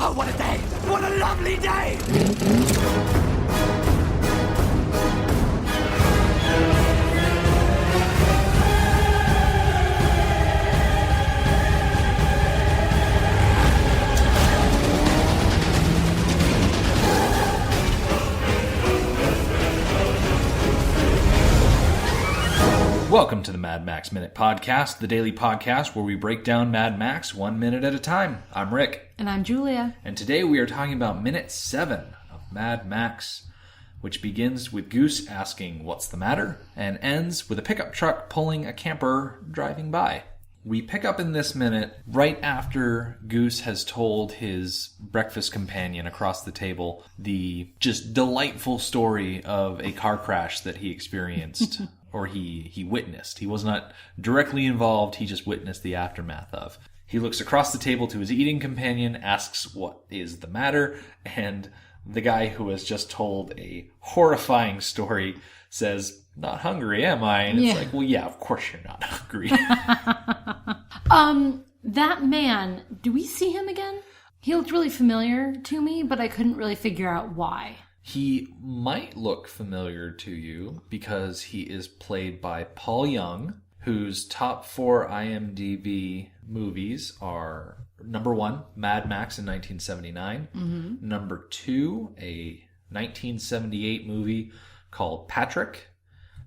Oh, what a day! What a lovely day! Welcome to the Mad Max Minute Podcast, the daily podcast where we break down Mad Max 1 minute at a time. I'm Rick. And I'm Julia. And today we are talking about minute 7 of Mad Max, which begins with Goose asking, "What's the matter?" and ends with a pickup truck pulling a camper driving by. We pick up in this minute right after Goose has told his breakfast companion across the table the just delightful story of a car crash that he experienced or he witnessed. He was not directly involved, he just witnessed the aftermath of. He looks across the table to his eating companion, asks what is the matter, and the guy who has just told a horrifying story says, "Not hungry, am I?" And it's like, well, yeah, of course you're not hungry. That man, do we see him again? He looked really familiar to me, but I couldn't really figure out why. He might look familiar to you because he is played by Paul Young, whose top 4 IMDb movies are number 1, Mad Max in 1979, number 2, a 1978 movie called Patrick,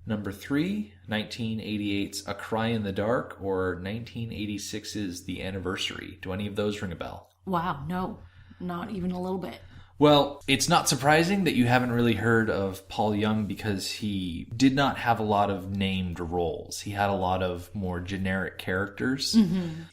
number 3, 1988's A Cry in the Dark, or 1986's The Anniversary. Do any of those ring a bell? Wow, no, not even a little bit. Well, it's not surprising that you haven't really heard of Paul Young because he did not have a lot of named roles. He had a lot of more generic characters.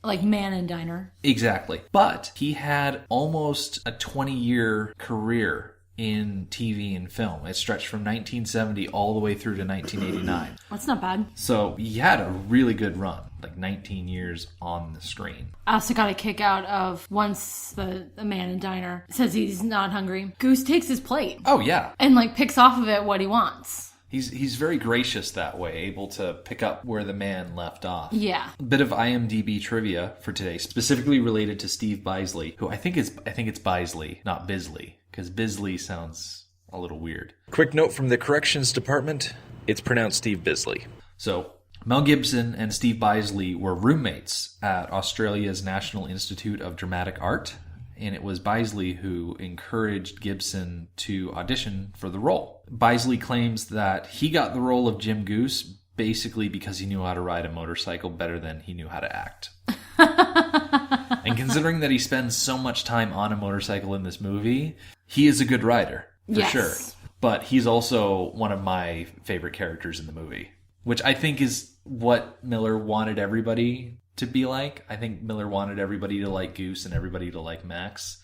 Like Man and Diner. Exactly. But he had almost a 20-year career in TV and film. It stretched from 1970 all the way through to 1989. That's not bad. So he had a really good run, like 19 years on the screen. I also got a kick out of once the Man and Diner says he's not hungry, Goose takes his plate. Oh, yeah. And picks off of it what he wants. He's very gracious that way, able to pick up where the man left off. Yeah. A bit of IMDb trivia for today, specifically related to Steve Bisley, who I think it's Bisley, not Bisley, because Bisley sounds a little weird. Quick note from the corrections department, it's pronounced Steve Bisley. So, Mel Gibson and Steve Bisley were roommates at Australia's National Institute of Dramatic Art, and it was Bisley who encouraged Gibson to audition for the role. Bisley claims that he got the role of Jim Goose basically because he knew how to ride a motorcycle better than he knew how to act. And considering that he spends so much time on a motorcycle in this movie, he is a good rider, for sure. But he's also one of my favorite characters in the movie, which I think is what Miller wanted everybody to be like. I think Miller wanted everybody to like Goose and everybody to like Max.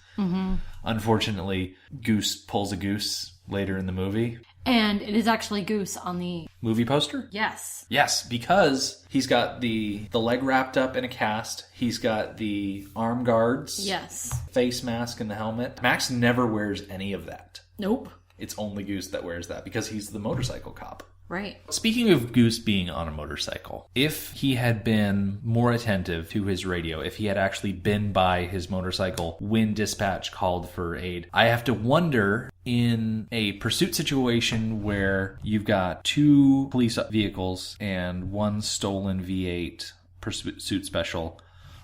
Unfortunately, Goose pulls a goose later in the movie. And it is actually Goose on the movie poster? Yes. Yes, because he's got the leg wrapped up in a cast. He's got the arm guards. Yes. Face mask and the helmet. Max never wears any of that. Nope. It's only Goose that wears that because he's the motorcycle cop. Right. Speaking of Goose being on a motorcycle, if he had been more attentive to his radio, if he had actually been by his motorcycle when dispatch called for aid, I have to wonder, in a pursuit situation where you've got 2 police vehicles and 1 stolen V8 pursuit special,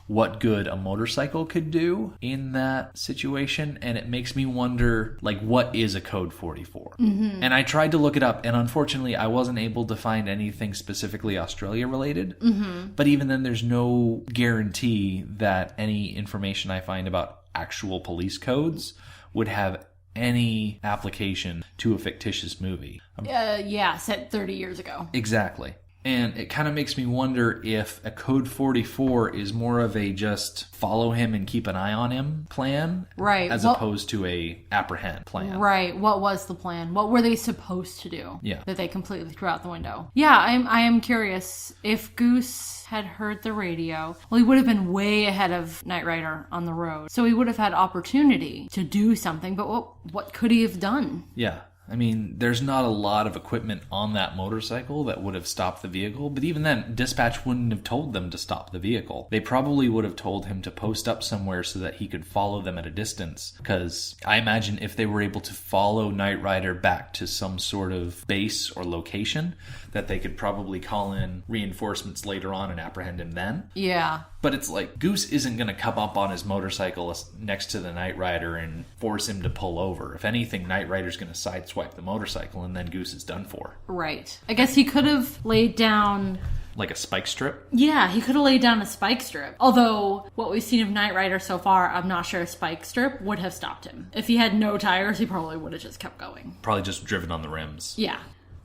what good a motorcycle could do in that situation. And it makes me wonder, what is a code 44? And I tried to look it up, and unfortunately I wasn't able to find anything specifically Australia related. But even then, there's no guarantee that any information I find about actual police codes would have any application to a fictitious movie. Set 30 years ago. Exactly. And it kind of makes me wonder if a Code 44 is more of a just follow him and keep an eye on him plan. Right. As opposed to a apprehend plan. Right. What was the plan? What were they supposed to do? Yeah. That they completely threw out the window. Yeah, I am curious if Goose had heard the radio. Well, he would have been way ahead of Knight Rider on the road. So he would have had opportunity to do something. But what could he have done? Yeah. I mean, there's not a lot of equipment on that motorcycle that would have stopped the vehicle, but even then, dispatch wouldn't have told them to stop the vehicle. They probably would have told him to post up somewhere so that he could follow them at a distance, because I imagine if they were able to follow Knight Rider back to some sort of base or location, that they could probably call in reinforcements later on and apprehend him then. Yeah. But it's like, Goose isn't going to come up on his motorcycle next to the Knight Rider and force him to pull over. If anything, Knight Rider's going to sideswipe the motorcycle, and then Goose is done for. Right. I guess he could have laid down... Like a spike strip? Yeah, he could have laid down a spike strip. Although, what we've seen of Knight Rider so far, I'm not sure a spike strip would have stopped him. If he had no tires, he probably would have just kept going. Probably just driven on the rims. Yeah.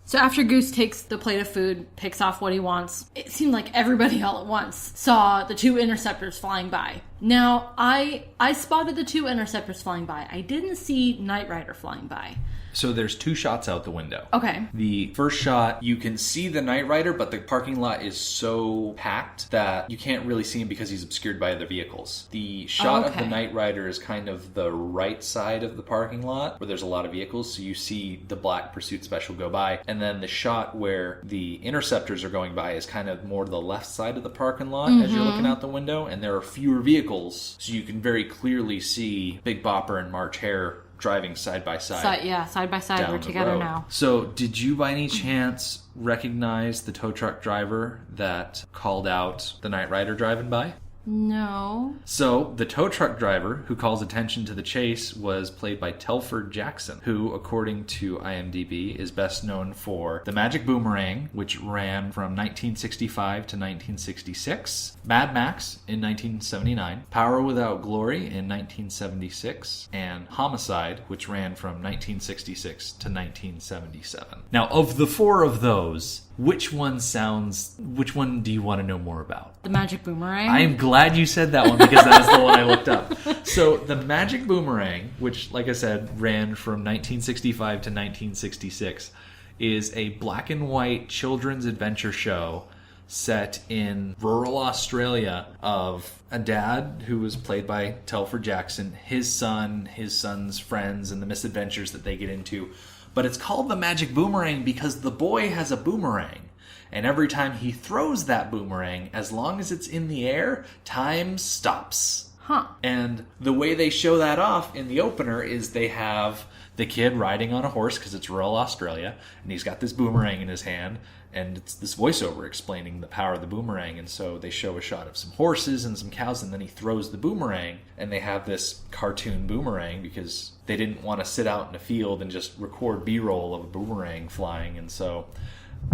So after Goose takes the plate of food, picks off what he wants, it seemed like everybody all at once saw the 2 interceptors flying by. Now, I spotted the 2 interceptors flying by. I didn't see Knight Rider flying by. So there's 2 shots out the window. Okay. The first shot, you can see the Knight Rider, but the parking lot is so packed that you can't really see him because he's obscured by other vehicles. The shot of the Knight Rider is kind of the right side of the parking lot where there's a lot of vehicles, so you see the black Pursuit Special go by. And then the shot where the interceptors are going by is kind of more the left side of the parking lot as you're looking out the window, and there are fewer vehicles, so you can very clearly see Big Bopper and March Hare driving side by side. Side by side. We're together now. So, did you by any chance recognize the tow truck driver that called out the Knight Rider driving by? No. So, the tow truck driver who calls attention to the chase was played by Telford Jackson, who, according to IMDb, is best known for The Magic Boomerang, which ran from 1965 to 1966, Mad Max in 1979, Power Without Glory in 1976, and Homicide, which ran from 1966 to 1977. Now, of the 4 of those, which one do you want to know more about? The Magic Boomerang? I am glad you said that one because that is the one I looked up. So, The Magic Boomerang, which, like I said, ran from 1965 to 1966, is a black and white children's adventure show set in rural Australia of a dad who was played by Telford Jackson, his son, his son's friends, and the misadventures that they get into. But it's called the Magic Boomerang because the boy has a boomerang. And every time he throws that boomerang, as long as it's in the air, time stops. Huh. And the way they show that off in the opener is they have the kid riding on a horse because it's rural Australia, and he's got this boomerang in his hand, and it's this voiceover explaining the power of the boomerang. And so they show a shot of some horses and some cows, and then he throws the boomerang, and they have this cartoon boomerang because they didn't want to sit out in a field and just record B-roll of a boomerang flying. And so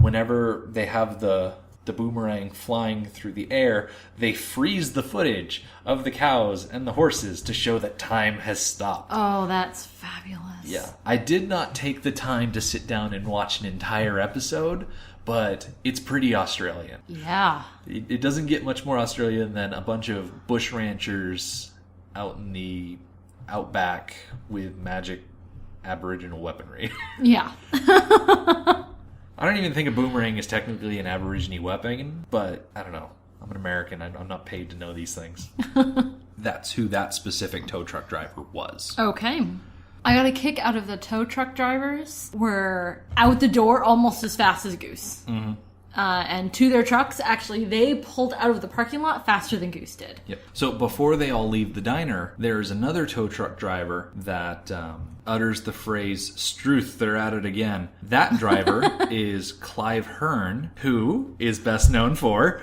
whenever they have the boomerang flying through the air, they freeze the footage of the cows and the horses to show that time has stopped. Oh, that's fabulous. Yeah. I did not take the time to sit down and watch an entire episode, but it's pretty Australian. Yeah. It doesn't get much more Australian than a bunch of bush ranchers out in the outback with magic Aboriginal weaponry. Yeah. I don't even think a boomerang is technically an Aborigine weapon, but I don't know. I'm an American. I'm not paid to know these things. That's who that specific tow truck driver was. Okay. I got a kick out of the tow truck drivers. Were out the door almost as fast as Goose. Mm-hmm. And to their trucks, actually, they pulled out of the parking lot faster than Goose did. Yep. So before they all leave the diner, there's another tow truck driver that utters the phrase, "Strewth, they're at it again." That driver is Clive Hearn, who is best known for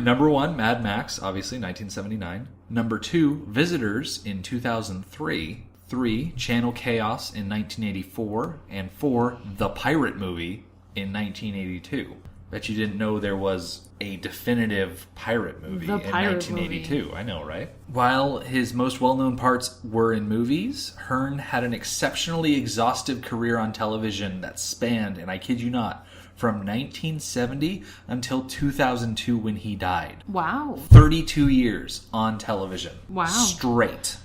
number 1, Mad Max, obviously, 1979. Number 2, Visitors in 2003. 3, Channel Chaos in 1984. And 4, The Pirate Movie in 1982. Bet you didn't know there was a definitive pirate movie in 1982. I know, right? While his most well-known parts were in movies, Hearn had an exceptionally exhaustive career on television that spanned, and I kid you not, from 1970 until 2002 when he died. Wow. 32 years on television. Wow. Straight.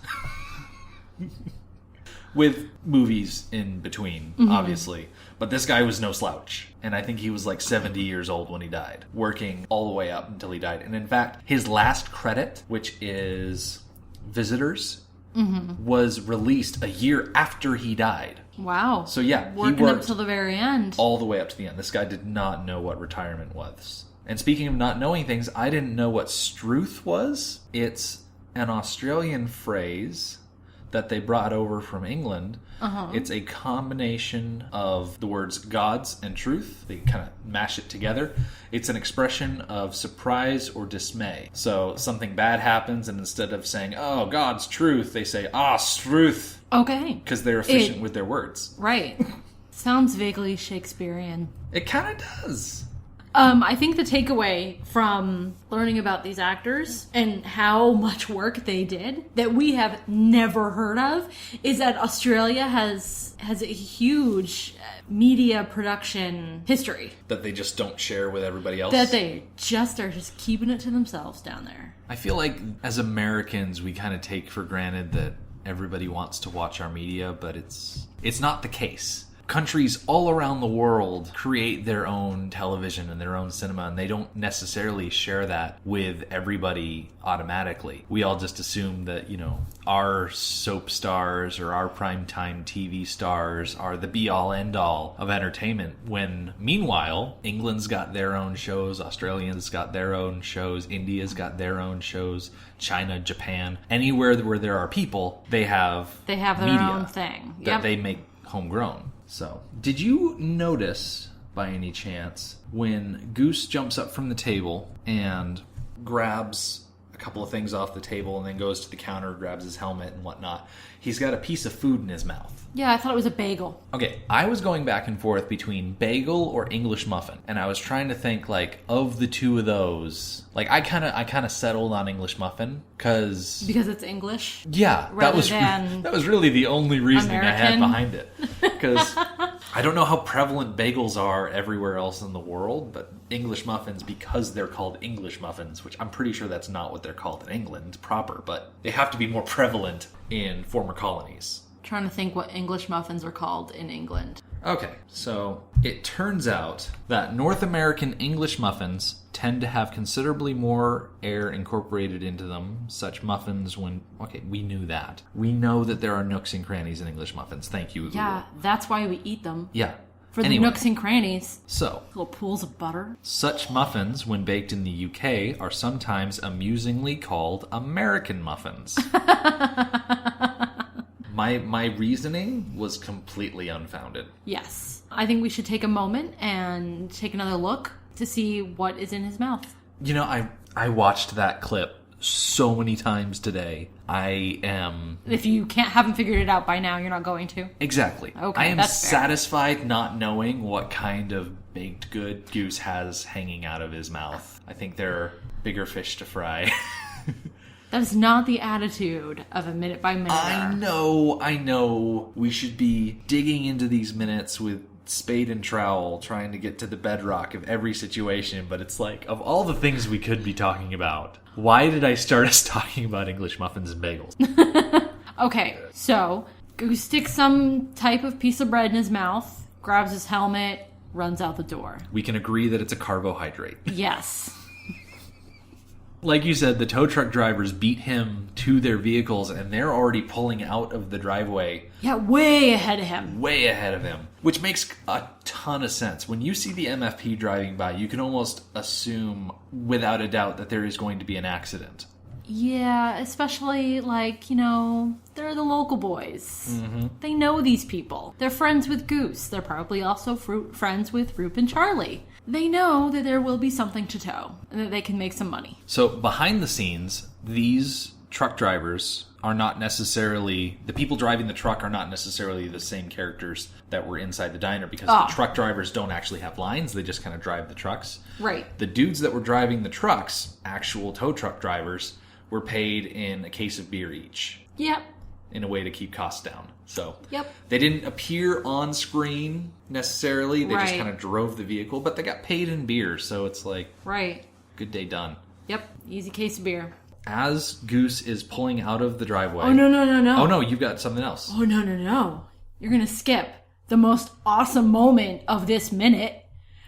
With movies in between, obviously. But this guy was no slouch. And I think he was like 70 years old when he died, working all the way up until he died. And in fact, his last credit, which is Visitors, was released a year after he died. Wow. So yeah, working he worked up till the very end. all the way up to the end. This guy did not know what retirement was. And speaking of not knowing things, I didn't know what Strewth was. It's an Australian phrase that they brought over from England. It's a combination of the words gods and truth. They kind of mash it together. It's an expression of surprise or dismay. So something bad happens, and instead of saying, oh, God's truth, they say, Strewth. Okay. Because they're efficient with their words. Right. Sounds vaguely Shakespearean. It kind of does. I think the takeaway from learning about these actors and how much work they did that we have never heard of is that Australia has a huge media production history. That they just don't share with everybody else. That they just are just keeping it to themselves down there. I feel like as Americans, we kind of take for granted that everybody wants to watch our media, but it's not the case. Countries all around the world create their own television and their own cinema, and they don't necessarily share that with everybody automatically. We all just assume that, our soap stars or our primetime TV stars are the be-all, end-all of entertainment, when, meanwhile, England's got their own shows, Australians got their own shows, India's got their own shows, China, Japan, anywhere where there are people, they have their media own thing. that they make homegrown. So, did you notice, by any chance, when Goose jumps up from the table and grabs a couple of things off the table and then goes to the counter, grabs his helmet and whatnot, he's got a piece of food in his mouth? Yeah, I thought it was a bagel. Okay, I was going back and forth between bagel or English muffin, and I was trying to think, of the two of those, I kind of settled on English muffin, because it's English? Yeah, that was really the only reasoning American. I had behind it, because I don't know how prevalent bagels are everywhere else in the world, but English muffins, because they're called English muffins, which I'm pretty sure that's not what they're called in England proper, but they have to be more prevalent in former colonies. Trying to think what English muffins are called in England. Okay, so it turns out that North American English muffins tend to have considerably more air incorporated into them. Such muffins we knew that. We know that there are nooks and crannies in English muffins. Thank you, Google. Yeah, that's why we eat them. Yeah. For the nooks and crannies. So, little pools of butter. Such muffins, when baked in the UK, are sometimes amusingly called American muffins. My reasoning was completely unfounded. Yes. I think we should take a moment and take another look to see what is in his mouth. I watched that clip so many times today. If you haven't figured it out by now, you're not going to. Exactly. Okay, I am that's fair. satisfied not knowing what kind of baked good Goose has hanging out of his mouth. I think there are bigger fish to fry. That is not the attitude of a minute by minute. I know. We should be digging into these minutes with spade and trowel, trying to get to the bedrock of every situation, but it's of all the things we could be talking about, why did I start us talking about English muffins and bagels? Okay, so Goose sticks some type of piece of bread in his mouth, grabs his helmet, runs out the door. We can agree that it's a carbohydrate. Yes. Like you said, the tow truck drivers beat him to their vehicles, and they're already pulling out of the driveway. Yeah, way ahead of him. Way ahead of him. Which makes a ton of sense. When you see the MFP driving by, you can almost assume, without a doubt, that there is going to be an accident. Yeah, especially, they're the local boys. Mm-hmm. They know these people. They're friends with Goose. They're probably also friends with Roop and Charlie. They know that there will be something to tow, and that they can make some money. So, behind the scenes, these truck drivers are not necessarily... The people driving the truck are not necessarily the same characters that were inside the diner, because the truck drivers don't actually have lines. They just kind of drive the trucks. Right. The dudes that were driving the trucks, actual tow truck drivers, were paid in a case of beer each. Yep. In a way to keep costs down. So, yep. They didn't appear on screen necessarily. They just Right. kind of drove the vehicle, but they got paid in beer. So it's right. Good day done. Yep. Easy case of beer. As Goose is pulling out of the driveway. Oh, no. Oh, no, you've got something else. Oh, no. You're going to skip the most awesome moment of this minute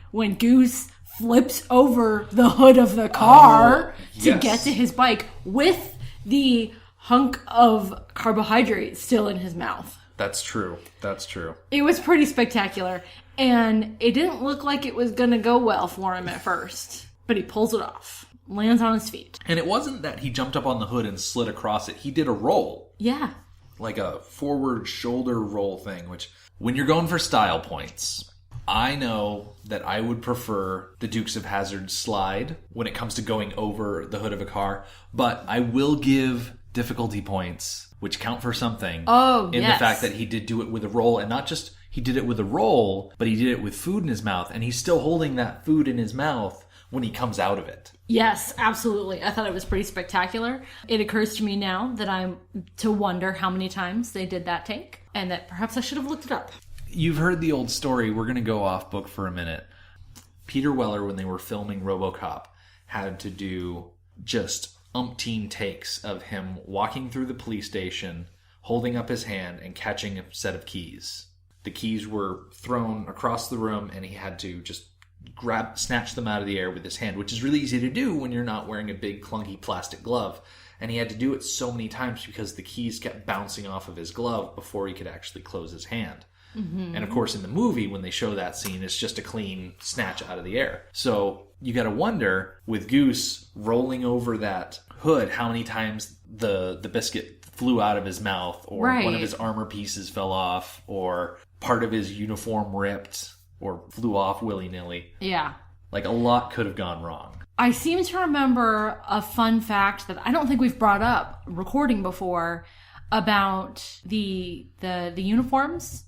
when Goose flips over the hood of the car to yes. get to his bike with the hunk of carbohydrate still in his mouth. That's true. That's true. It was pretty spectacular. And it didn't look like it was going to go well for him at first. But he pulls it off. Lands on his feet. And it wasn't that he jumped up on the hood and slid across it. He did a roll. Yeah. Like a forward shoulder roll thing, which when you're going for style points, I know that I would prefer the Dukes of Hazzard slide when it comes to going over the hood of a car. But I will give difficulty points, which count for something, in the fact that he did do it with a roll. And not just he did it with a roll, but he did it with food in his mouth. And he's still holding that food in his mouth when he comes out of it. Yes, absolutely. I thought it was pretty spectacular. It occurs to me now that I'm to wonder how many times they did that take, and that perhaps I should have looked it up. You've heard the old story. We're going to go off book for a minute. Peter Weller, when they were filming RoboCop, had to do just umpteen takes of him walking through the police station, holding up his hand, and catching a set of keys. The keys were thrown across the room, and he had to just snatch them out of the air with his hand, which is really easy to do when you're not wearing a big clunky plastic glove. And he had to do it so many times because the keys kept bouncing off of his glove before he could actually close his hand. Mm-hmm. And of course in the movie, when they show that scene, it's just a clean snatch out of the air. So you gotta wonder, with Goose rolling over that hood, how many times the biscuit flew out of his mouth, or one of his armor pieces fell off, or part of his uniform ripped or flew off willy-nilly. Yeah. Like, a lot could have gone wrong. I seem to remember a fun fact that I don't think we've brought up recording before about the uniforms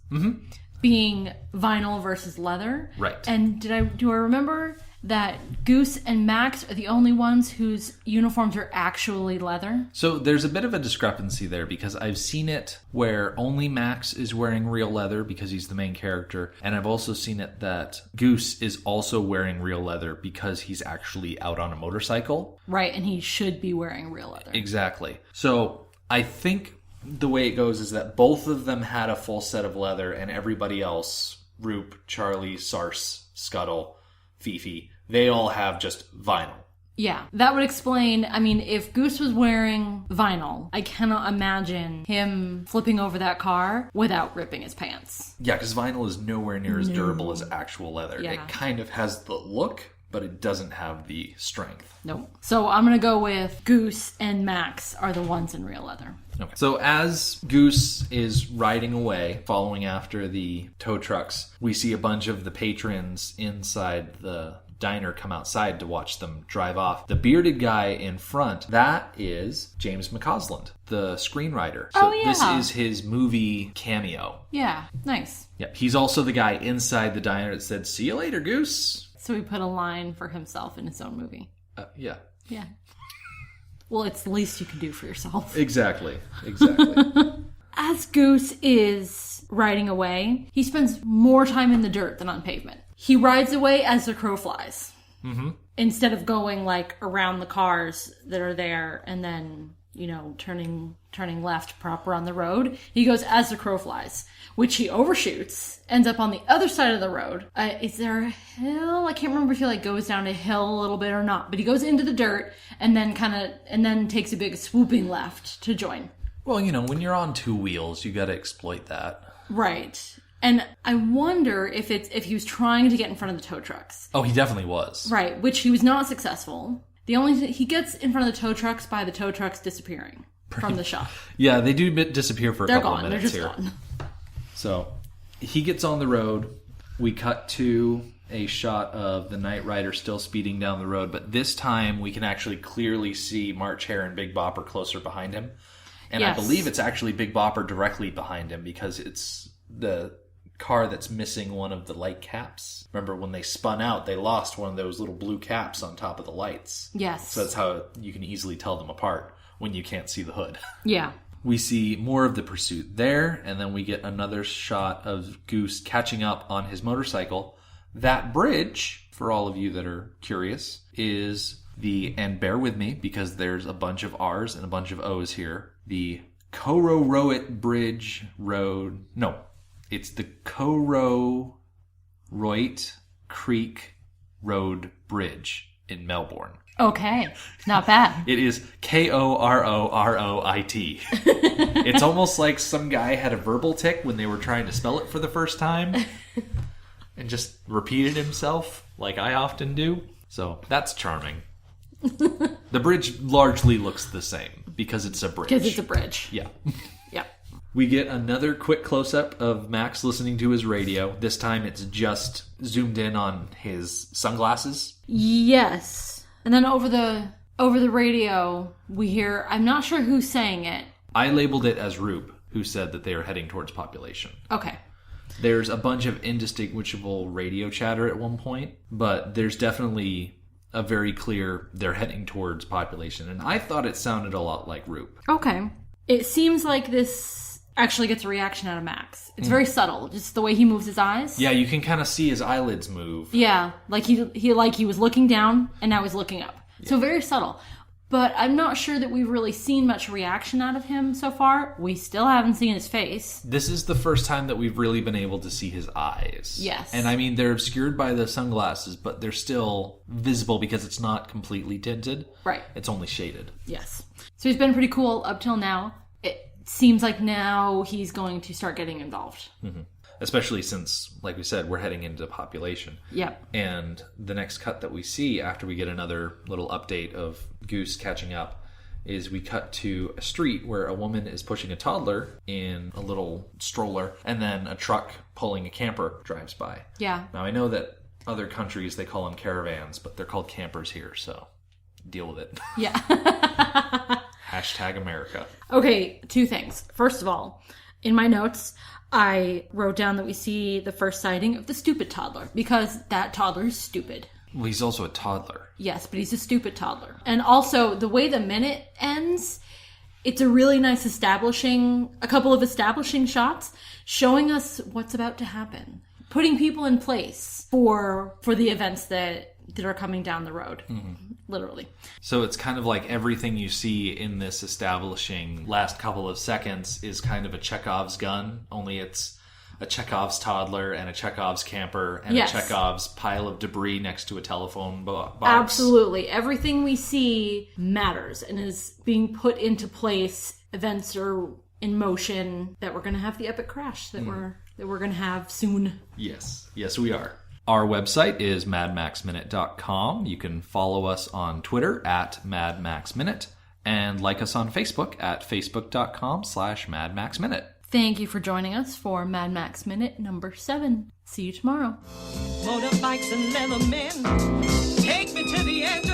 being vinyl versus leather. Right. And do I remember that Goose and Max are the only ones whose uniforms are actually leather? So there's a bit of a discrepancy there, because I've seen it where only Max is wearing real leather because he's the main character, and I've also seen it that Goose is also wearing real leather because he's actually out on a motorcycle. Right, and he should be wearing real leather. Exactly. So I think the way it goes is that both of them had a full set of leather, and everybody else, Roop, Charlie, Sars, Scuttle, Fifi, they all have just vinyl. Yeah, that would explain, I mean, if Goose was wearing vinyl, I cannot imagine him flipping over that car without ripping his pants. Yeah, because vinyl is nowhere near as durable as actual leather. Yeah. It kind of has the look, but it doesn't have the strength. Nope. So I'm going to go with Goose and Max are the ones in real leather. Okay. So as Goose is riding away, following after the tow trucks, we see a bunch of the patrons inside the diner come outside to watch them drive off. The bearded guy in front, that is James McCausland, the screenwriter. So this is his movie cameo. Yeah, nice. Yep. He's also the guy inside the diner that said, "See you later, Goose." So he put a line for himself in his own movie. Yeah. Yeah. Well, it's the least you can do for yourself. Exactly. As Goose is riding away, he spends more time in the dirt than on pavement. He rides away as the crow flies. Mm-hmm. Instead of going, like, around the cars that are there and then, you know, turning left proper on the road, he goes as the crow flies, which he overshoots, ends up on the other side of the road. Is there a hill? I can't remember if he, like, goes down a hill a little bit or not, but he goes into the dirt and then takes a big swooping left to join. Well, you know, when you're on two wheels, you got to exploit that. Right. And I wonder if he was trying to get in front of the tow trucks. Oh, he definitely was. Right, which he was not successful. He gets in front of the tow trucks by the tow trucks disappearing from the shot. Yeah, they do disappear for a couple of minutes here. They're just gone. So he gets on the road. We cut to a shot of the Knight Rider still speeding down the road, but this time we can actually clearly see March Hare and Big Bopper closer behind him. And yes. I believe it's actually Big Bopper directly behind him because it's the car that's missing one of the light caps. Remember when they spun out, they lost one of those little blue caps on top of the lights. Yes. So that's how you can easily tell them apart when you can't see the hood. Yeah. We see more of the pursuit there, and then we get another shot of Goose catching up on his motorcycle. That bridge, for all of you that are curious, is and bear with me because there's a bunch of R's and a bunch of O's here, the Kororoit Bridge Road. No, it's the Kororoit Creek Road Bridge in Melbourne. Okay, not bad. It is Kororoit. It's almost like some guy had a verbal tick when they were trying to spell it for the first time and just repeated himself like I often do. So that's charming. The bridge largely looks the same because it's a bridge. Because it's a bridge. Yeah. Yep. We get another quick close-up of Max listening to his radio. This time it's just zoomed in on his sunglasses. Yes. And then over the radio, we hear, I'm not sure who's saying it. I labeled it as Rube, who said that they are heading towards population. Okay. There's a bunch of indistinguishable radio chatter at one point, but there's definitely a very clear they're heading towards population. And I thought it sounded a lot like Rube. Okay. It seems like this actually gets a reaction out of Max. It's very subtle, just the way he moves his eyes. Yeah, you can kind of see his eyelids move. Yeah, like he was looking down and now he's looking up. Yeah. So very subtle. But I'm not sure that we've really seen much reaction out of him so far. We still haven't seen his face. This is the first time that we've really been able to see his eyes. Yes. And I mean, they're obscured by the sunglasses, but they're still visible because it's not completely tinted. Right. It's only shaded. Yes. So he's been pretty cool up till now. It seems like now he's going to start getting involved. Mm-hmm. Especially since, like we said, we're heading into population. Yep. And the next cut that we see after we get another little update of Goose catching up is we cut to a street where a woman is pushing a toddler in a little stroller, and then a truck pulling a camper drives by. Yeah. Now, I know that other countries, they call them caravans, but they're called campers here, so deal with it. Yeah. Hashtag America. Okay, two things. First of all, in my notes, I wrote down that we see the first sighting of the stupid toddler, because that toddler is stupid. Well, he's also a toddler. Yes, but he's a stupid toddler. And also, the way the minute ends, it's a really nice a couple of establishing shots showing us what's about to happen. Putting people in place for the events that are coming down the road. Mm-hmm. Literally. So it's kind of like everything you see in this establishing last couple of seconds is kind of a Chekhov's gun, only it's a Chekhov's toddler and a Chekhov's camper and a Chekhov's pile of debris next to a telephone box. Absolutely. Everything we see matters and is being put into place. Events are in motion that we're going to have the epic crash that we're going to have soon. Yes. Yes, we are. Our website is madmaxminute.com. You can follow us on Twitter at madmaxminute and like us on Facebook at facebook.com/madmaxminute. Thank you for joining us for Mad Max Minute number 7. See you tomorrow. Motorbikes and leather men, take me to the end